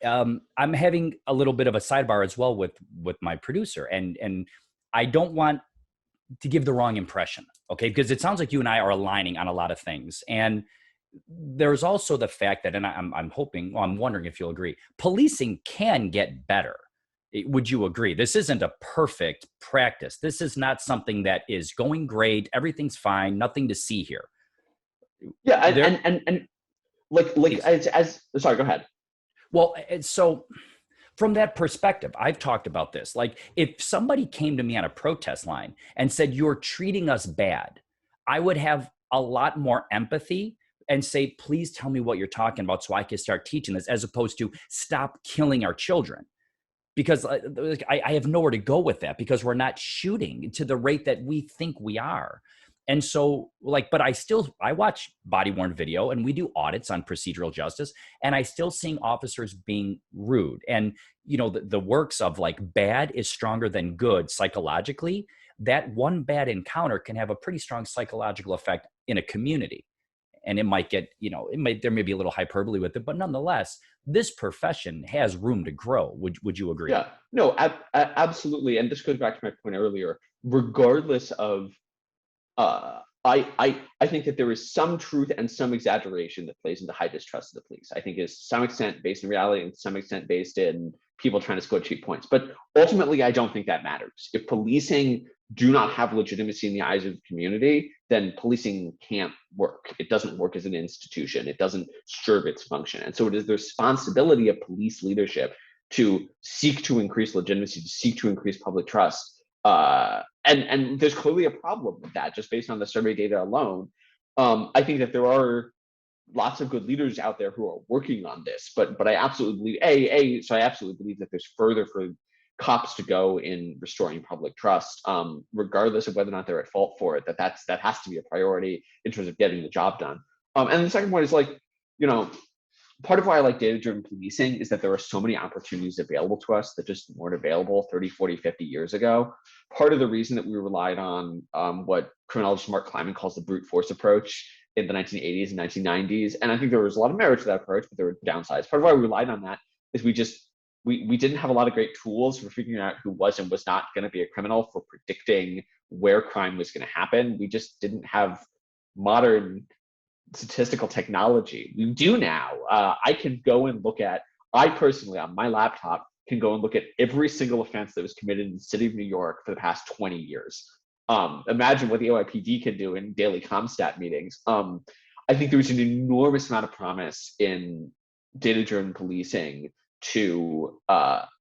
I'm having a little bit of a sidebar as well with my producer, and I don't want to give the wrong impression, okay? Because it sounds like you and I are aligning on a lot of things, and there's also the fact that, and I'm hoping, well, I'm wondering if you'll agree, policing can get better. Would you agree? This isn't a perfect practice. This is not something that is going great. Everything's fine. Nothing to see here. Yeah, There, and like as sorry, go ahead. well, so from that perspective, I've talked about this. Like, if somebody came to me on a protest line and said, "You're treating us bad," I would have a lot more empathy and say, "Please tell me what you're talking about so I can start teaching this," as opposed to "Stop killing our children." Because I have nowhere to go with that, because we're not shooting to the rate that we think we are. And so, like, but I watch body worn video, and we do audits on procedural justice, and I still seeing officers being rude. And, the works of like bad is stronger than good psychologically. That one bad encounter can have a pretty strong psychological effect in a community. And it might get, there may be a little hyperbole with it, but nonetheless, this profession has room to grow. Would you agree? Yeah, no, absolutely. And this goes back to my point earlier. Regardless of, I think that there is some truth and some exaggeration that plays into high distrust of the police. I think is to some extent based in reality and to some extent based in people trying to score cheap points. But ultimately, I don't think that matters. If policing do not have legitimacy in the eyes of the community, then policing can't work. It doesn't work as an institution. It doesn't serve its function. And so it is the responsibility of police leadership to seek to increase legitimacy, to seek to increase public trust. And there's clearly a problem with that, just based on the survey data alone. I think that there are lots of good leaders out there who are working on this, but I absolutely believe so I absolutely believe that there's further for cops to go in restoring public trust, regardless of whether or not they're at fault for it. That has to be a priority in terms of getting the job done. And the second point is, like, part of why I like data-driven policing is that there are so many opportunities available to us that just weren't available 30, 40, 50 years ago. Part of the reason that we relied on what criminologist Mark Kleiman calls the brute force approach in the 1980s and 1990s, and I think there was a lot of merit to that approach, but there were downsides. Part of why we relied on that is we didn't have a lot of great tools for figuring out who was and was not going to be a criminal, for predicting where crime was going to happen. We just didn't have modern statistical technology. We do now. I can go and I personally, on my laptop, can go and look at every single offense that was committed in the city of New York for the past 20 years. Imagine what the OIPD can do in daily ComStat meetings. I think there's an enormous amount of promise in data-driven policing to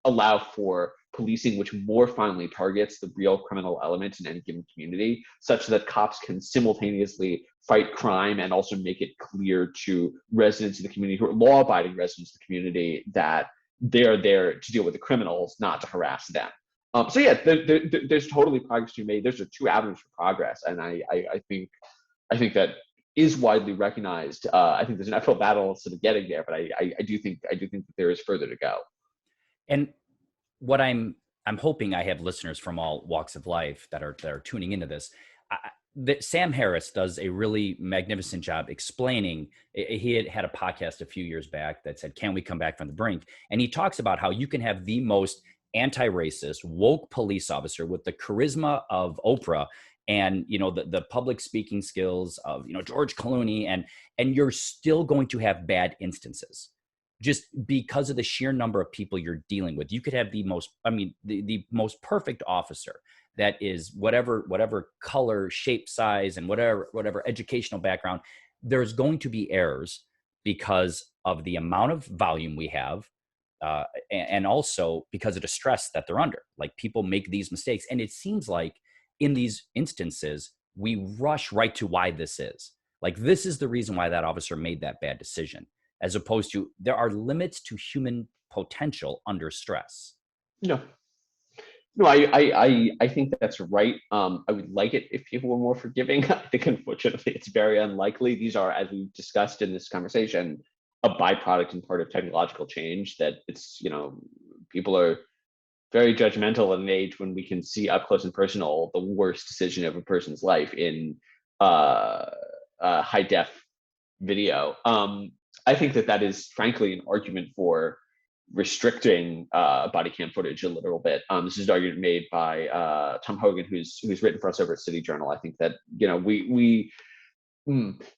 allow for policing which more finely targets the real criminal element in any given community, such that cops can simultaneously fight crime and also make it clear to residents of the community, who are law-abiding residents of the community, that they're there to deal with the criminals, not to harass them. So yeah, there's totally progress to be made. There's two avenues for progress, and I think that is widely recognized. I think there's an uphill battle sort of getting there, but I do think that there is further to go. And what I'm hoping, I have listeners from all walks of life that are tuning into this. That Sam Harris does a really magnificent job explaining. He had a podcast a few years back that said, "Can we come back from the brink?" And he talks about how you can have the most anti-racist, woke police officer with the charisma of Oprah and the public speaking skills of George Clooney, and you're still going to have bad instances, just because of the sheer number of people you're dealing with. You could have the most perfect officer that is whatever color, shape, size, and whatever educational background. There's going to be errors because of the amount of volume we have, and also because of the stress that they're under. Like, people make these mistakes, and it seems like in these instances we rush right to why this is. Like, this is the reason why that officer made that bad decision, as opposed to there are limits to human potential under stress. No, I think that's right. I would like it if people were more forgiving. I think, unfortunately, it's very unlikely. These are, as we've discussed in this conversation, a byproduct and part of technological change. That it's people are very judgmental at an age when we can see up close and personal the worst decision of a person's life in high def video. I think that is frankly an argument for restricting body cam footage a little bit. This is an argument made by Tom Hogan, who's written for us over at City Journal. I think that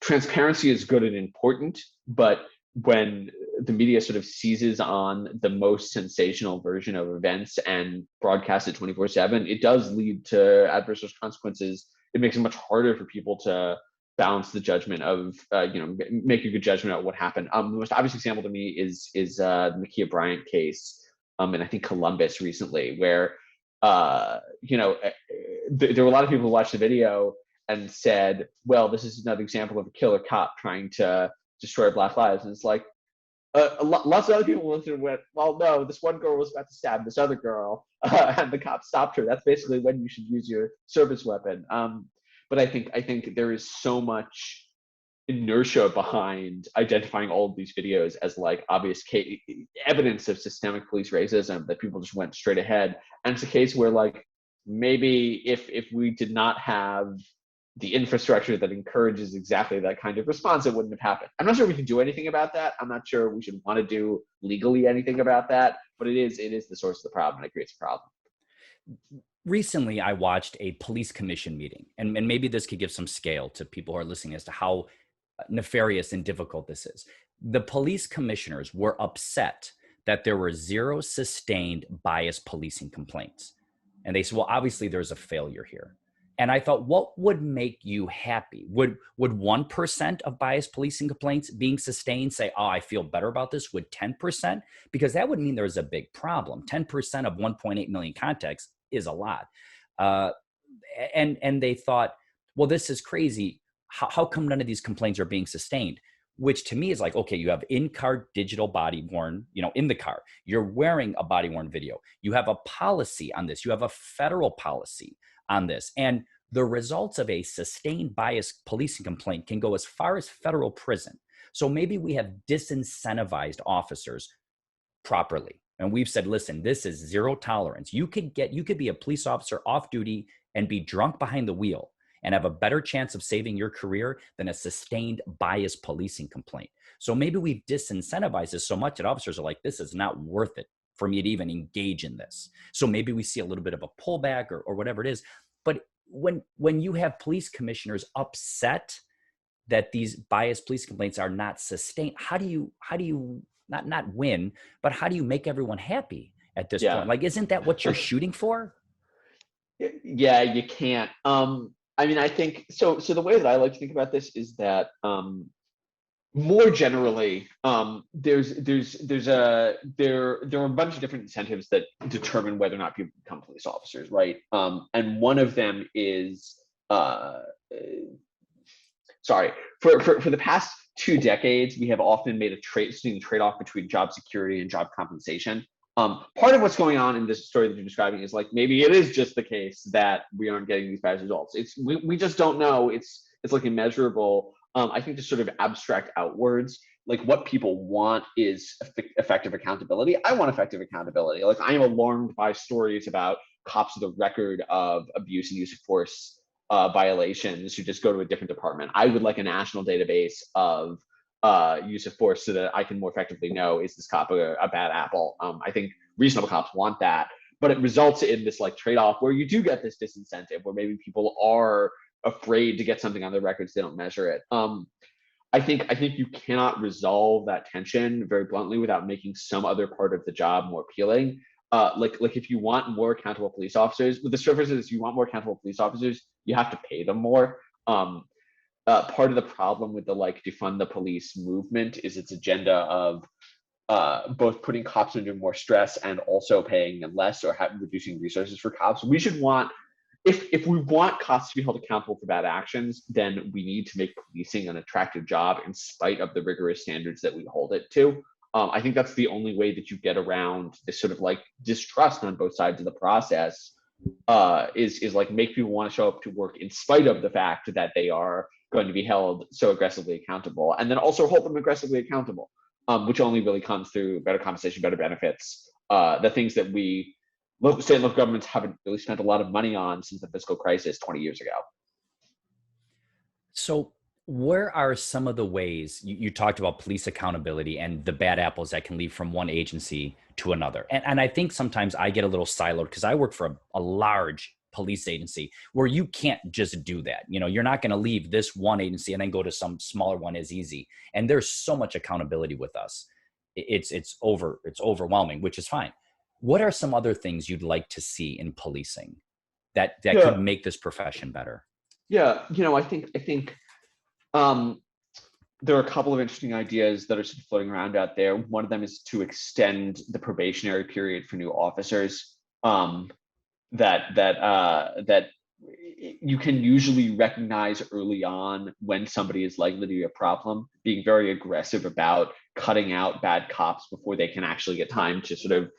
transparency is good and important, but when the media sort of seizes on the most sensational version of events and broadcasts it 24/7, it does lead to adverse consequences. It makes it much harder for people to balance the judgment of, make a good judgment of what happened. The most obvious example to me is the Ma'Khia Bryant case, and I think Columbus recently, where, there were a lot of people who watched the video and said, well, this is another example of a killer cop trying to destroy Black lives. And it's like, lots of other people listened and went, well, no, this one girl was about to stab this other girl, and the cop stopped her. That's basically when you should use your service weapon. But I think there is so much inertia behind identifying all of these videos as like obvious evidence of systemic police racism that people just went straight ahead. And it's a case where like maybe if we did not have the infrastructure that encourages exactly that kind of response, it wouldn't have happened. I'm not sure we can do anything about that. I'm not sure we should want to do legally anything about that, but it is the source of the problem, and it creates a problem. Recently, I watched a police commission meeting, and maybe this could give some scale to people who are listening as to how nefarious and difficult this is. The police commissioners were upset that there were 0 sustained bias policing complaints. And they said, well, obviously there's a failure here. And I thought, what would make you happy? Would 1% of bias policing complaints being sustained say, oh, I feel better about this? Would 10%? Because that would mean there's a big problem. 10% of 1.8 million contacts is a lot. And they thought, well, this is crazy. How come none of these complaints are being sustained? Which to me is like, okay, you have in-car digital body worn, in the car. You're wearing a body worn video. You have a policy on this. You have a federal policy on this. And the results of a sustained bias policing complaint can go as far as federal prison. So maybe we have disincentivized officers properly. And we've said, listen, this is 0 tolerance. You could be a police officer off duty and be drunk behind the wheel and have a better chance of saving your career than a sustained bias policing complaint. So maybe we've disincentivized this so much that officers are like, this is not worth it for me to even engage in this. So maybe we see a little bit of a pullback or whatever it is. But when you have police commissioners upset that these bias police complaints are not sustained, how do you not win, but how do you make everyone happy at this point? Like, isn't that what you're shooting for? Yeah, you can't. I think so. So the way that I like to think about this is that more generally, there are a bunch of different incentives that determine whether or not people become police officers, right? And one of them is, for the past 2 decades, we have often made a trade-off between job security and job compensation. Part of what's going on in this story that you're describing is like maybe it is just the case that we aren't getting these bad results. We just don't know. It's like immeasurable. I think to sort of abstract outwards, like what people want is effective accountability. I want effective accountability. Like I am alarmed by stories about cops with a record of abuse and use of force violations who just go to a different department. I would like a national database of use of force so that I can more effectively know, is this cop a bad apple? I think reasonable cops want that, but it results in this like trade-off where you do get this disincentive where maybe people are afraid to get something on their records, they don't measure it. I think you cannot resolve that tension very bluntly without making some other part of the job more appealing. Like if you want more accountable police officers, with the surface is you want more accountable police officers, you have to pay them more. Part of the problem with the like defund the police movement is its agenda of both putting cops under more stress and also paying them less or reducing resources for cops. We should want, if we want cops to be held accountable for bad actions, then we need to make policing an attractive job in spite of the rigorous standards that we hold it to. I think that's the only way that you get around this sort of like distrust on both sides of the process, is like make people want to show up to work in spite of the fact that they are going to be held so aggressively accountable, and then also hold them aggressively accountable, which only really comes through better compensation, better benefits, the things that we state and local governments haven't really spent a lot of money on since the fiscal crisis 20 years ago. So where are some of the ways you talked about police accountability and the bad apples that can leave from one agency to another? And I think sometimes I get a little siloed because I work for a large police agency where you can't just do that. You're not going to leave this one agency and then go to some smaller one as easy. And there's so much accountability with us. It's overwhelming, which is fine. What are some other things you'd like to see in policing that could make this profession better? Yeah, I think there are a couple of interesting ideas that are sort of floating around out there. One of them is to extend the probationary period for new officers. That you can usually recognize early on when somebody is likely to be a problem, being very aggressive about cutting out bad cops before they can actually get time to sort of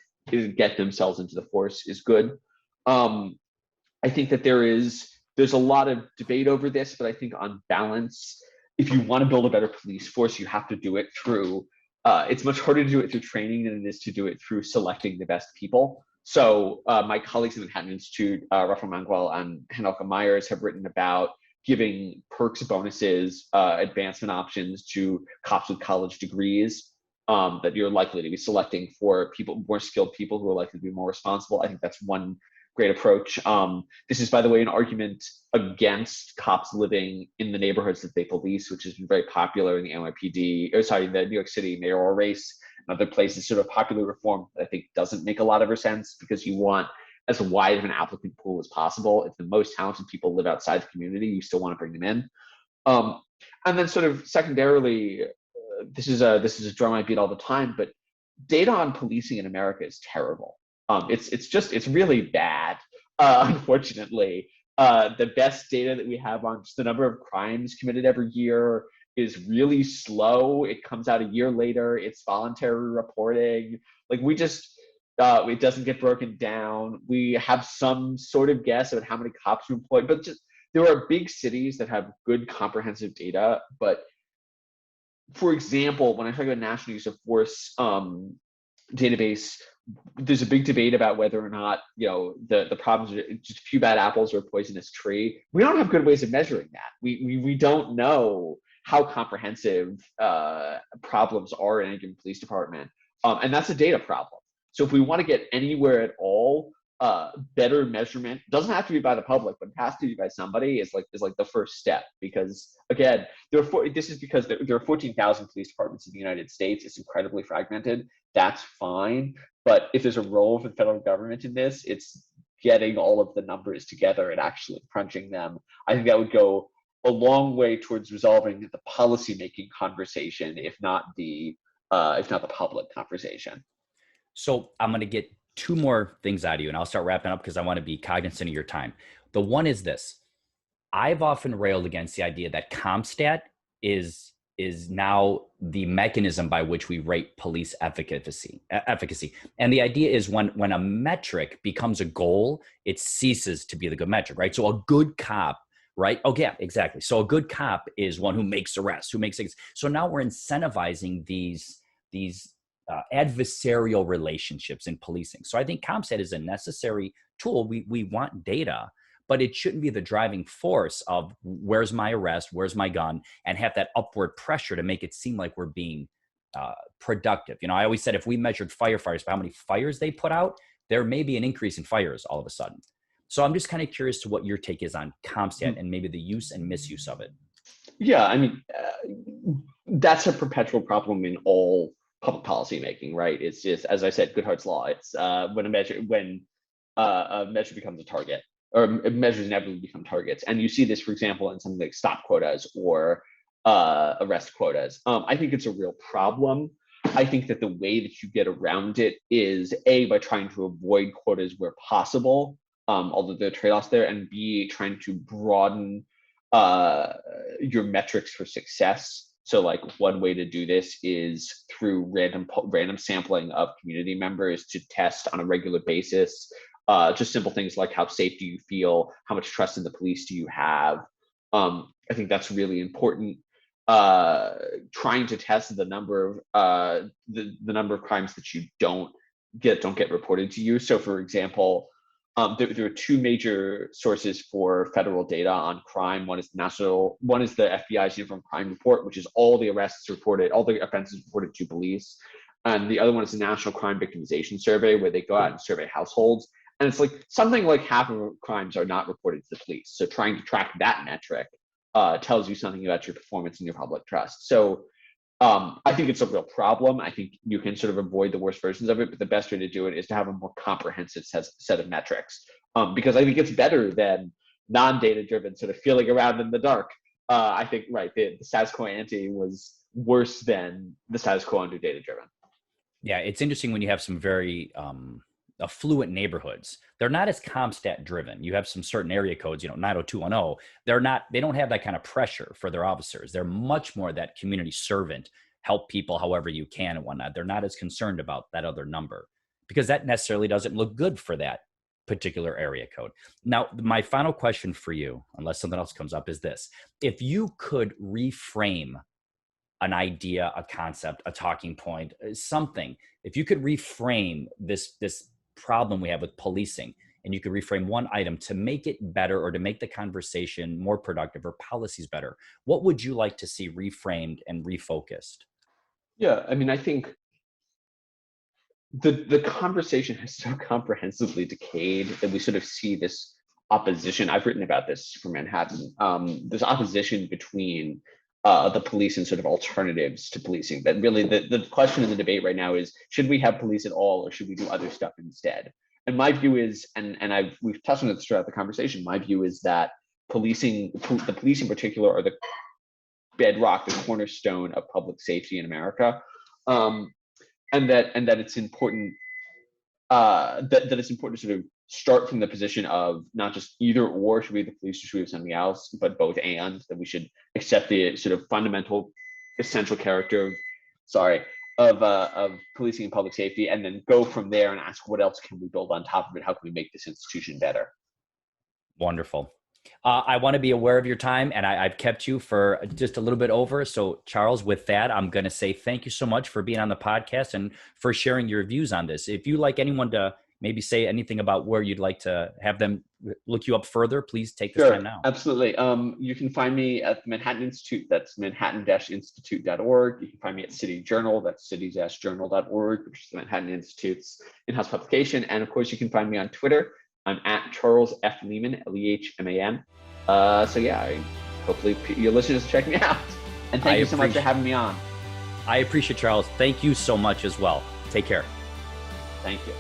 get themselves into the force is good. I think that there's a lot of debate over this, but I think on balance, if you want to build a better police force, you have to do it through, it's much harder to do it through training than it is to do it through selecting the best people. So my colleagues in the Manhattan Institute, Rafael Manguel and Hanelka Myers, have written about giving perks, bonuses, advancement options to cops with college degrees that you're likely to be selecting for people, more skilled people who are likely to be more responsible. I think that's one great approach. This is, by the way, an argument against cops living in the neighborhoods that they police, which has been very popular in the the New York City mayoral race and other places. Sort of popular reform that I think doesn't make a lot of sense, because you want as wide of an applicant pool as possible. If the most talented people live outside the community, you still want to bring them in. And then sort of secondarily, this is a drum I beat all the time, but data on policing in America is terrible. It's really bad, unfortunately. The best data that we have on just the number of crimes committed every year is really slow. It comes out a year later. It's voluntary reporting. Like it doesn't get broken down. We have some sort of guess at how many cops are employed, but just there are big cities that have good comprehensive data. But for example, when I talk about national use of force database, there's a big debate about whether or not the problems are just a few bad apples or a poisonous tree. We don't have good ways of measuring that. We don't know how comprehensive problems are in any given police department, and that's a data problem. So if we want to get anywhere at all, better measurement doesn't have to be by the public, but it has to be by somebody. Is like the first step, because again, there are 14,000 police departments in the United States. It's incredibly fragmented. That's fine, but if there's a role for the federal government in this, it's getting all of the numbers together and actually crunching them. I think that would go a long way towards resolving the policymaking conversation, if not the public conversation. So I'm going to get two more things out of you, and I'll start wrapping up because I want to be cognizant of your time. The one is this. I've often railed against the idea that CompStat is now the mechanism by which we rate police efficacy. And the idea is when a metric becomes a goal, it ceases to be the good metric, right? So a good cop, right? Oh yeah, exactly. So a good cop is one who makes arrests, who makes things. So now we're incentivizing these adversarial relationships in policing. So I think CompStat is a necessary tool. We want data, but it shouldn't be the driving force of where's my arrest, where's my gun, and have that upward pressure to make it seem like we're being productive. I always said if we measured firefighters by how many fires they put out, there may be an increase in fires all of a sudden. So I'm just kind of curious to what your take is on CompStat and maybe the use and misuse of it. Yeah, I mean, that's a perpetual problem in all public policy making, right? It's just, as I said, Goodhart's law. It's when a measure becomes a target, or measures inevitably become targets. And you see this, for example, in something like stop quotas or arrest quotas. I think it's a real problem. I think that the way that you get around it is A, by trying to avoid quotas where possible, although there are trade-offs there, and B, trying to broaden your metrics for success. So like one way to do this is through random sampling of community members to test on a regular basis. Just simple things like how safe do you feel? How much trust in the police do you have? I think that's really important. Trying to test the number of crimes that you don't don't get reported to you. So for example, there are two major sources for federal data on crime. One is the FBI's Uniform Crime Report, which is all the arrests reported, all the offenses reported to police. And the other one is the National Crime Victimization Survey, where they go out and survey households. And it's like something like half of crimes are not reported to the police. So trying to track that metric tells you something about your performance and your public trust. So I think it's a real problem. I think you can sort of avoid the worst versions of it, but the best way to do it is to have a more comprehensive set of metrics. Because I think it's better than non-data driven sort of feeling around in the dark. I think, right, the status quo ante was worse than the status quo under data driven. Yeah, it's interesting when you have some very affluent neighborhoods. They're not as Comstat driven. You have some certain area codes, 90210. They don't have that kind of pressure for their officers. They're much more that community servant, help people however you can and whatnot. They're not as concerned about that other number because that necessarily doesn't look good for that particular area code. Now, my final question for you, unless something else comes up, is this. If you could reframe an idea, a concept, a talking point, something, if you could reframe this problem we have with policing, and you could reframe one item to make it better or to make the conversation more productive or policies better, what would you like to see reframed and refocused? Yeah, I mean, I think the conversation has so comprehensively decayed that we sort of see this opposition. I've written about this for Manhattan, this opposition between the police and sort of alternatives to policing. That really the question in the debate right now is, should we have police at all, or should we do other stuff instead? And my view is, and we've touched on this throughout the conversation, my view is that the police in particular are the bedrock, the cornerstone of public safety in America. And that it's important that it's important to sort of start from the position of not just either or, should we have the police or should we have something else, but both and, that we should accept the sort of fundamental, essential character of policing and public safety, and then go from there and ask what else can we build on top of it? How can we make this institution better? Wonderful. I want to be aware of your time, and I've kept you for just a little bit over. So, Charles, with that, I'm going to say thank you so much for being on the podcast and for sharing your views on this. If you'd like anyone to maybe say anything about where you'd like to have them look you up further, please take this time now. Absolutely. You can find me at the Manhattan Institute. That's manhattan-institute.org. You can find me at City Journal. That's city-journal.org, which is the Manhattan Institute's in-house publication. And of course, you can find me on Twitter. I'm at Charles F. Lehman, Lehman. So yeah, hopefully your listeners check me out. And thank you so much for having me on. I appreciate it, Charles. Thank you so much as well. Take care. Thank you.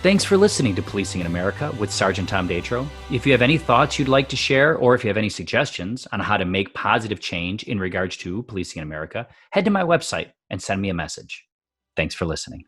Thanks for listening to Policing in America with Sergeant Tom Datro. If you have any thoughts you'd like to share, or if you have any suggestions on how to make positive change in regards to policing in America, head to my website and send me a message. Thanks for listening.